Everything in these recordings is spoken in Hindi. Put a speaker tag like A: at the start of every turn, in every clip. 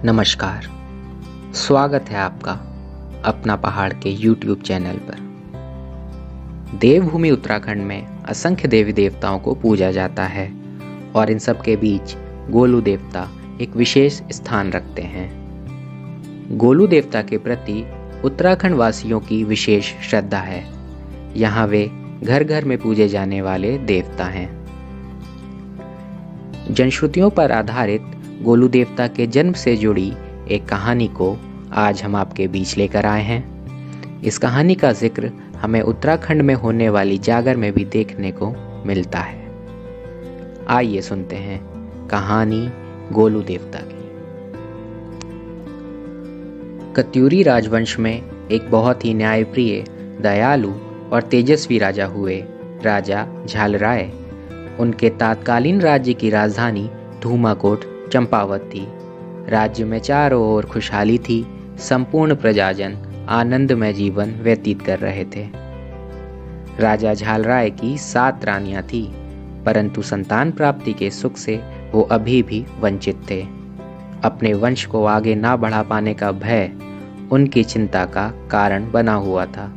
A: नमस्कार। स्वागत है आपका अपना पहाड़ के YouTube चैनल पर। देवभूमि उत्तराखंड में असंख्य देवी देवताओं को पूजा जाता है और इन सब के बीच गोलू देवता एक विशेष स्थान रखते हैं। गोलू देवता के प्रति उत्तराखंड वासियों की विशेष श्रद्धा है। यहाँ वे घर घर में पूजे जाने वाले देवता हैं। जनश्रुतियों पर आधारित गोलू देवता के जन्म से जुड़ी एक कहानी को आज हम आपके बीच लेकर आए हैं। इस कहानी का जिक्र हमें उत्तराखंड में होने वाली जागर में भी देखने को मिलता है। आइए सुनते हैं कहानी गोलू देवता की। कत्यूरी राजवंश में एक बहुत ही न्यायप्रिय, दयालु और तेजस्वी राजा हुए। राजा झालराय। उनके तत्कालीन राज्य की राजधानी धूमाकोट चंपावत थी। राज्य में चारों ओर खुशहाली थी। संपूर्ण प्रजाजन आनंदमय जीवन व्यतीत कर रहे थे। राजा झालराय की 7 रानियां थी, परंतु संतान प्राप्ति के सुख से वो अभी भी वंचित थे। अपने वंश को आगे ना बढ़ा पाने का भय उनकी चिंता का कारण बना हुआ था।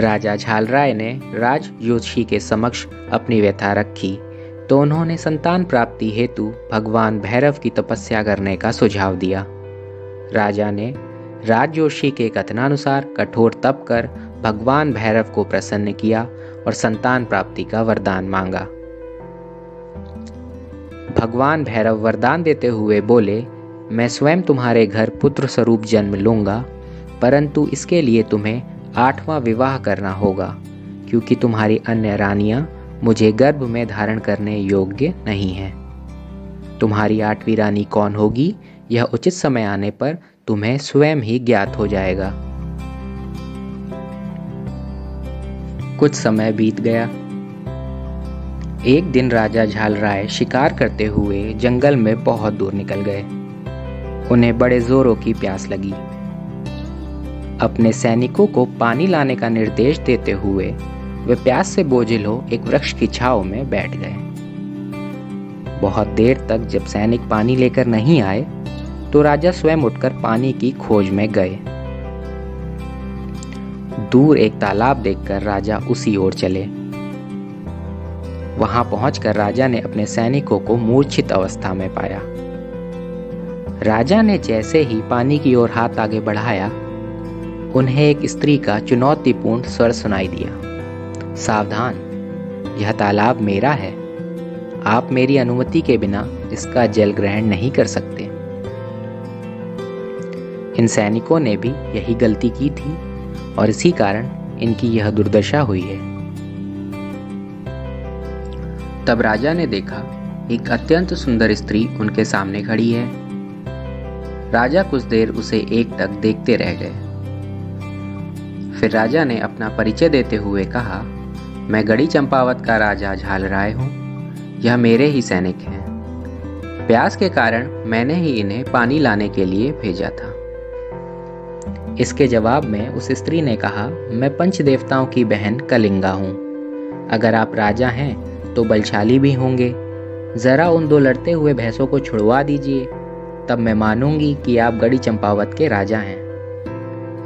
A: राजा झालराय ने राज ज्योतिषी के समक्ष अपनी व्यथा रखी तो उन्होंने संतान प्राप्ति हेतु भगवान भैरव की तपस्या करने का सुझाव दिया। राजा ने राज ज्योतिषी के कथनानुसार कठोर तप कर भगवान भैरव को प्रसन्न किया और संतान प्राप्ति का वरदान मांगा। भगवान भैरव वरदान देते हुए बोले, मैं स्वयं तुम्हारे घर पुत्र स्वरूप जन्म लूंगा, परंतु इसके लिए तुम्हें 8वां विवाह करना होगा, क्योंकि तुम्हारी अन्य रानियां मुझे गर्भ में धारण करने योग्य नहीं है। तुम्हारी 8वीं रानी कौन होगी, यह उचित समय आने पर तुम्हें स्वयं ही ज्ञात हो जाएगा। कुछ समय बीत गया। एक दिन राजा झालराय शिकार करते हुए जंगल में बहुत दूर निकल गए। उन्हें बड़े जोरों की प्यास लगी। अपने सैनिकों को पानी लाने का निर्देश देते हुए वे प्यास से बोझिल हो एक वृक्ष की छांव में बैठ गए। बहुत देर तक जब सैनिक पानी लेकर नहीं आए तो राजा स्वयं उठकर पानी की खोज में गए। दूर एक तालाब देखकर राजा उसी ओर चले। वहां पहुंचकर राजा ने अपने सैनिकों को मूर्छित अवस्था में पाया। राजा ने जैसे ही पानी की ओर हाथ आगे बढ़ाया, उन्हें एक स्त्री का चुनौतीपूर्ण स्वर सुनाई दिया, सावधान, यह तालाब मेरा है। आप मेरी अनुमति के बिना इसका जल ग्रहण नहीं कर सकते। इन सैनिकों ने भी यही गलती की थी और इसी कारण इनकी यह दुर्दशा हुई है। तब राजा ने देखा एक अत्यंत सुंदर स्त्री उनके सामने खड़ी है। राजा कुछ देर उसे एकटक देखते रह गए। फिर राजा ने अपना परिचय देते हुए कहा, मैं गढ़ी चंपावत का राजा झालराय हूँ। यह मेरे ही सैनिक हैं। प्यास के कारण मैंने ही इन्हें पानी लाने के लिए भेजा था। इसके जवाब में उस स्त्री ने कहा, मैं पंच देवताओं की बहन कलिंगा हूँ। अगर आप राजा हैं तो बलशाली भी होंगे। जरा उन 2 लड़ते हुए भैंसों को छुड़वा दीजिए, तब मैं मानूंगी कि आप गढ़ी चंपावत के राजा हैं।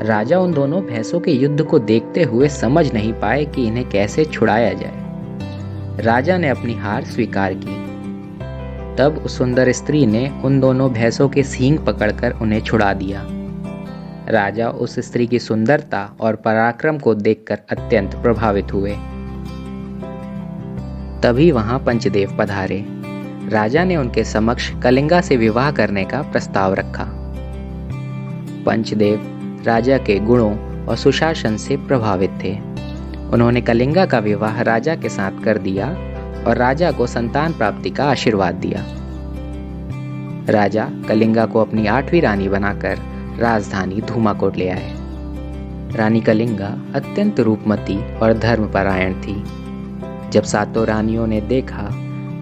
A: राजा उन दोनों भैंसों के युद्ध को देखते हुए समझ नहीं पाए कि इन्हें कैसे छुड़ाया जाए। राजा ने अपनी हार स्वीकार की। तब उस सुंदर स्त्री ने उन दोनों भैंसों के सींग पकड़कर उन्हें छुड़ा दिया। राजा उस स्त्री की सुंदरता और पराक्रम को देखकर अत्यंत प्रभावित हुए। तभी वहां पंचदेव पधारे। राजा ने उनके समक्ष कलिंगा से विवाह करने का प्रस्ताव रखा। पंचदेव राजा के गुणों और सुशासन से प्रभावित थे। उन्होंने कलिंगा का विवाह राजा के साथ कर दिया और राजा को संतान प्राप्ति का आशीर्वाद दिया। राजा कलिंगा को अपनी 8वीं रानी बनाकर राजधानी धूमाकोट ले आए। रानी कलिंगा अत्यंत रूपमती और धर्मपरायण थी। जब 7 रानियों ने देखा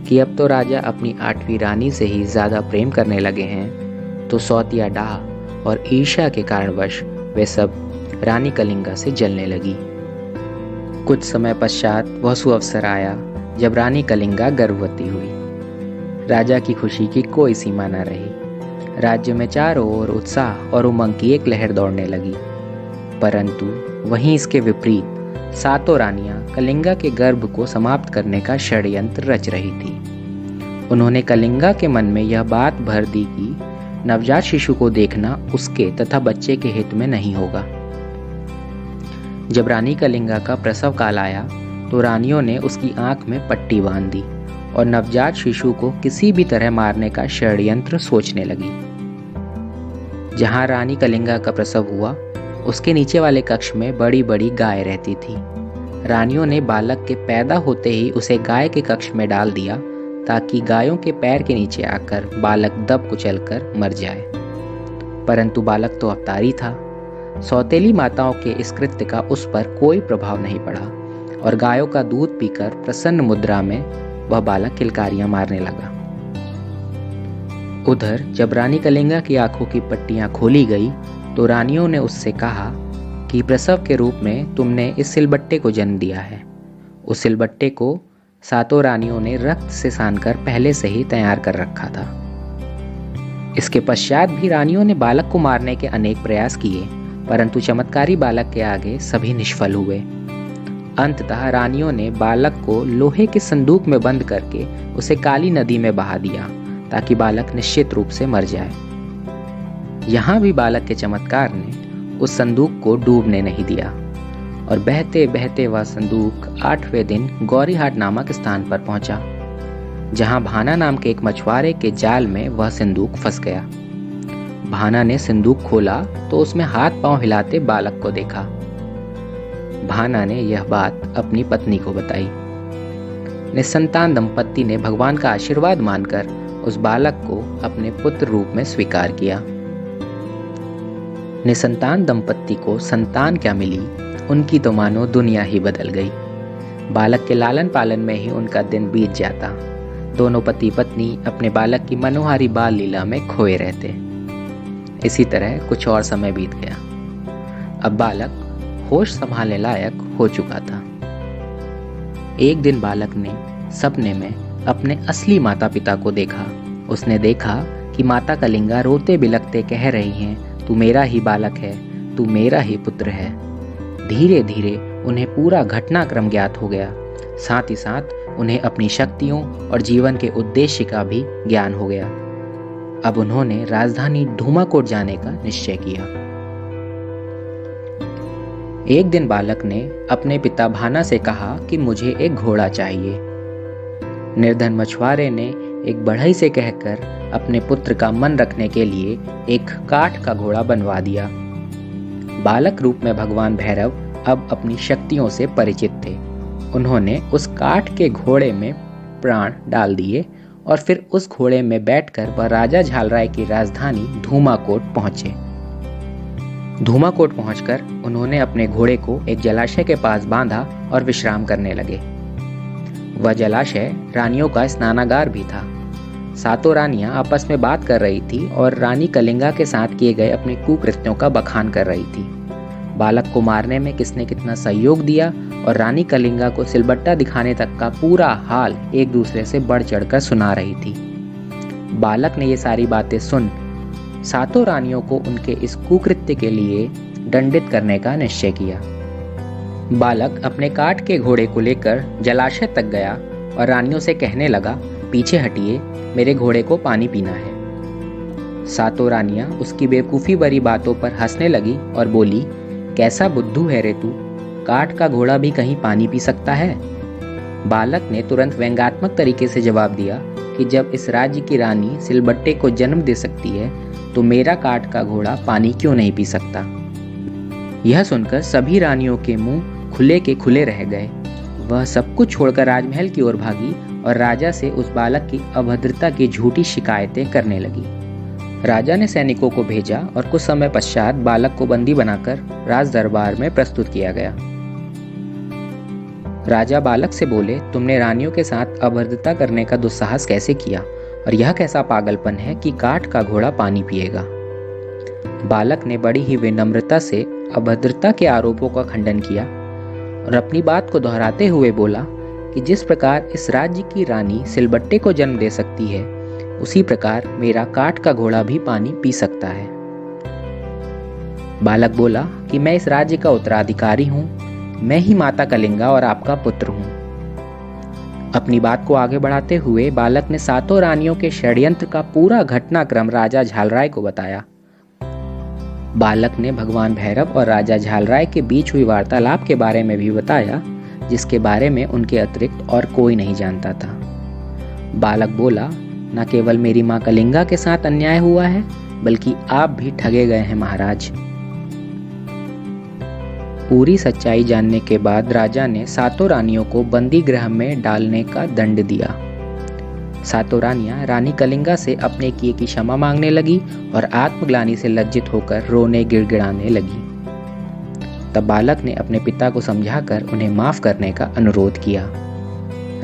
A: कि अब तो राजा अपनी 8वीं रानी से ही ज्यादा प्रेम करने लगे हैं, तो सौतिया डाह और ईर्ष्या के कारणवश वे सब रानी कलिंगा से जलने लगी। कुछ समय पश्चात वह सुअवसर आया जब रानी कलिंगा गर्भवती हुई। राजा की खुशी की कोई सीमा न रही। राज्य में चारों ओर उत्साह और उमंग की एक लहर दौड़ने लगी। परंतु वहीं इसके विपरीत सातों रानियां कलिंगा के गर्भ को समाप्त करने का षड्यंत्र रच रही थी। उन्होंने कलिंगा के मन में यह बात भर दी कि नवजात शिशु को देखना उसके तथा बच्चे के हित में नहीं होगा। जब रानी कलिंगा का प्रसव काल आया तो रानियों ने उसकी आंख में पट्टी बांध दी और नवजात शिशु को किसी भी तरह मारने का षड्यंत्र सोचने लगी। जहां रानी कलिंगा का प्रसव हुआ उसके नीचे वाले कक्ष में बड़ी बड़ी गाय रहती थी। रानियों ने बालक के पैदा होते ही उसे गाय के कक्ष में डाल दिया ताकि गायों के पैर के नीचे आकर बालक दब कुचलकर मर जाए। परंतु बालक तो अवतारी था। सौतेली माताओं के इस कृत्य का उस पर कोई प्रभाव नहीं पड़ा और गायों का दूध पीकर प्रसन्न मुद्रा में वह बालक किलकारियां मारने लगा। उधर जब रानी कलिंगा की आंखों की पट्टियां खोली गई तो रानियों ने उससे कहा कि प्रसव के रूप में तुमने इस सिलबट्टे को जन्म दिया है। उस सिलबट्टे को सातों रानियों ने रक्त से सानकर पहले से ही तैयार कर रखा था। इसके पश्चात भी रानियों ने बालक को मारने के अनेक प्रयास किए, परंतु चमत्कारी बालक के आगे सभी निष्फल हुए। अंततः रानियों ने बालक को लोहे के संदूक में बंद करके उसे काली नदी में बहा दिया ताकि बालक निश्चित रूप से मर जाए। यहाँ भी बालक के चमत्कार ने उस संदूक को डूबने नहीं दिया और बहते बहते वह संदूक 8वें दिन गौरीहाट नामक स्थान पर पहुंचा, जहां भाना नाम के एक मछुआरे के जाल में वह संदूक फंस गया। भाना ने संदूक खोला तो उसमें हाथ पांव हिलाते बालक को देखा। भाना ने यह बात अपनी पत्नी को बताई। निसंतान दंपत्ति ने भगवान का आशीर्वाद मानकर उस बालक को अपने पुत्र रूप में स्वीकार किया। निसंतान दंपत्ति को संतान क्या मिली, उनकी तो मानो दुनिया ही बदल गई। बालक के लालन पालन में ही उनका दिन बीत जाता। दोनों पति पत्नी अपने बालक की मनोहारी बाल लीला में खोए रहते। इसी तरह कुछ और समय बीत गया। अब बालक होश संभालने लायक हो चुका था। एक दिन बालक ने सपने में अपने असली माता पिता को देखा। उसने देखा कि माता कलिंगा रोते बिलखते कह रही हैं, तू मेरा ही बालक है, तू मेरा ही पुत्र है। धीरे धीरे उन्हें पूरा घटनाक्रम ज्ञात हो गया। साथ ही साथ उन्हें अपनी शक्तियों और जीवन के उद्देश्य का भी ज्ञान हो गया। अब उन्होंने राजधानी धूमाकोट जाने का निश्चय किया। एक दिन बालक ने अपने पिता भाना से कहा कि मुझे एक घोड़ा चाहिए। निर्धन मछुआरे ने एक बढ़ई से कहकर अपने पुत्र का मन रखने के लिए एक काठ का घोड़ा बनवा दिया। बालक रूप में भगवान भैरव अब अपनी शक्तियों से परिचित थे। उन्होंने उस काठ के घोड़े में प्राण डाल दिए और फिर उस घोड़े में बैठकर वह राजा झालराय की राजधानी धूमाकोट पहुंचे। धूमाकोट पहुंचकर उन्होंने अपने घोड़े को एक जलाशय के पास बांधा और विश्राम करने लगे। वह जलाशय रानियों का स्नानागार भी था। सातों रानियां आपस में बात कर रही थी और रानी कलिंगा के साथ किए गए अपने कुकृत्यों का बखान कर रही थी। बालक को मारने में किसने कितना सहयोग दिया और रानी कलिंगा को सिलबट्टा दिखाने तक का पूरा हाल एक दूसरे से बढ़ चढ़कर सुना रही थी। बालक ने ये सारी बातें सुन सातों रानियों को उनके इस कुकृत्य के लिए दंडित करने का निश्चय किया। बालक अपने काठ के घोड़े को लेकर जलाशय तक गया और रानियों से कहने लगा, पीछे हटिए, मेरे घोड़े को पानी पीना है। सातों रानियां उसकी बेवकूफ़ी भरी बातों पर हंसने लगी और बोली, कैसा बुद्धू है रे तू, काठ का घोड़ा भी कहीं पानी पी सकता है। बालक ने तुरंत व्यंग्यात्मक तरीके से जवाब दिया कि जब इस राज्य की रानी सिलबट्टे को जन्म दे सकती है तो मेरा काठ का घोड़ा पानी क्यों नहीं पी सकता। यह सुनकर सभी रानियों के मुंह खुले के खुले रह गए। वह सब कुछ छोड़कर राजमहल की ओर भागी और राजा से उस बालक की अभद्रता की झूठी शिकायतें करने लगी। राजा ने सैनिकों को भेजा और कुछ समय पश्चात बालक को बंदी बनाकर राज दरबार में प्रस्तुत किया गया। राजा बालक से बोले, तुमने रानियों के साथ अभद्रता करने का दुस्साहस कैसे किया और यह कैसा पागलपन है कि काठ का घोड़ा पानी पिएगा। बालक ने बड़ी ही विनम्रता से अभद्रता के आरोपों का खंडन किया और अपनी बात को दोहराते हुए बोला कि जिस प्रकार इस राज्य की रानी सिलबट्टे को जन्म दे सकती है, उसी प्रकार मेरा काठ का घोड़ा भी पानी पी सकता है। बालक बोला कि मैं इस राज्य का उत्तराधिकारी हूँ, मैं ही माता कलिंगा और आपका पुत्र हूँ। अपनी बात को आगे बढ़ाते हुए बालक ने सातों रानियों के षड्यंत्र का पूरा घटनाक्रम राजा झालराय को बताया। बालक ने भगवान भैरव और राजा झालराय के बीच हुई वार्तालाप के बारे में भी बताया, जिसके बारे में उनके अतिरिक्त और कोई नहीं जानता था। बालक बोला, न केवल मेरी माँ कलिंगा के साथ अन्याय हुआ है, बल्कि आप भी ठगे गए हैं महाराज। पूरी सच्चाई जानने के बाद राजा ने सातों रानियों को बंदी गृह में डालने का दंड दिया। सातों रानियां रानी कलिंगा से अपने किए की क्षमा मांगने लगी और आत्मग्लानि से लज्जित होकर रोने गिड़गिड़ाने लगी। तब बालक ने अपने पिता को समझाकर उन्हें माफ करने का अनुरोध किया।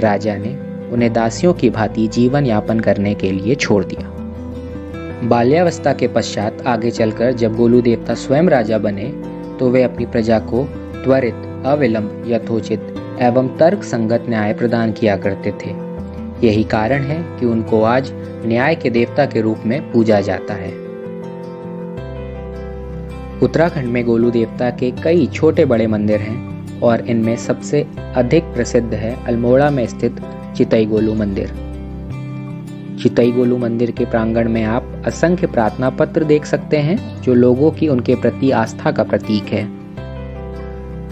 A: राजा ने उन्हें दासियों की भांति जीवन यापन करने के लिए छोड़ दिया। बाल्यावस्था के पश्चात आगे चलकर जब गोलू देवता स्वयं राजा बने तो वे अपनी प्रजा को त्वरित, अविलंब, यथोचित एवं तर्क संगत न्याय प्रदान किया करते थे। यही कारण है कि उनको आज न्याय के देवता के रूप में पूजा जाता है। उत्तराखंड में गोलू देवता के कई छोटे बड़े मंदिर हैं और इनमें सबसे अधिक प्रसिद्ध है अल्मोड़ा में स्थित चितई गोलू मंदिर। चितई गोलू मंदिर के प्रांगण में आप असंख्य प्रार्थना पत्र देख सकते हैं, जो लोगों की उनके प्रति आस्था का प्रतीक है।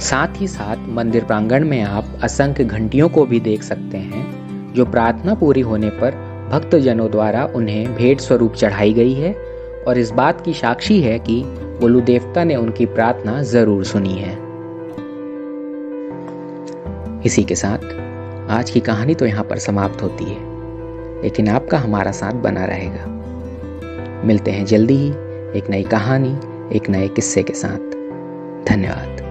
A: साथ ही साथ मंदिर प्रांगण में आप असंख्य घंटियों को भी देख सकते हैं, जो प्रार्थना पूरी होने पर भक्तजनों द्वारा उन्हें भेंट स्वरूप चढ़ाई गई है और इस बात की साक्षी है कि गोलू देवता ने उनकी प्रार्थना जरूर सुनी है। इसी के साथ आज की कहानी तो यहाँ पर समाप्त होती है, लेकिन आपका हमारा साथ बना रहेगा। मिलते हैं जल्दी ही एक नई कहानी, एक नए किस्से के साथ। धन्यवाद।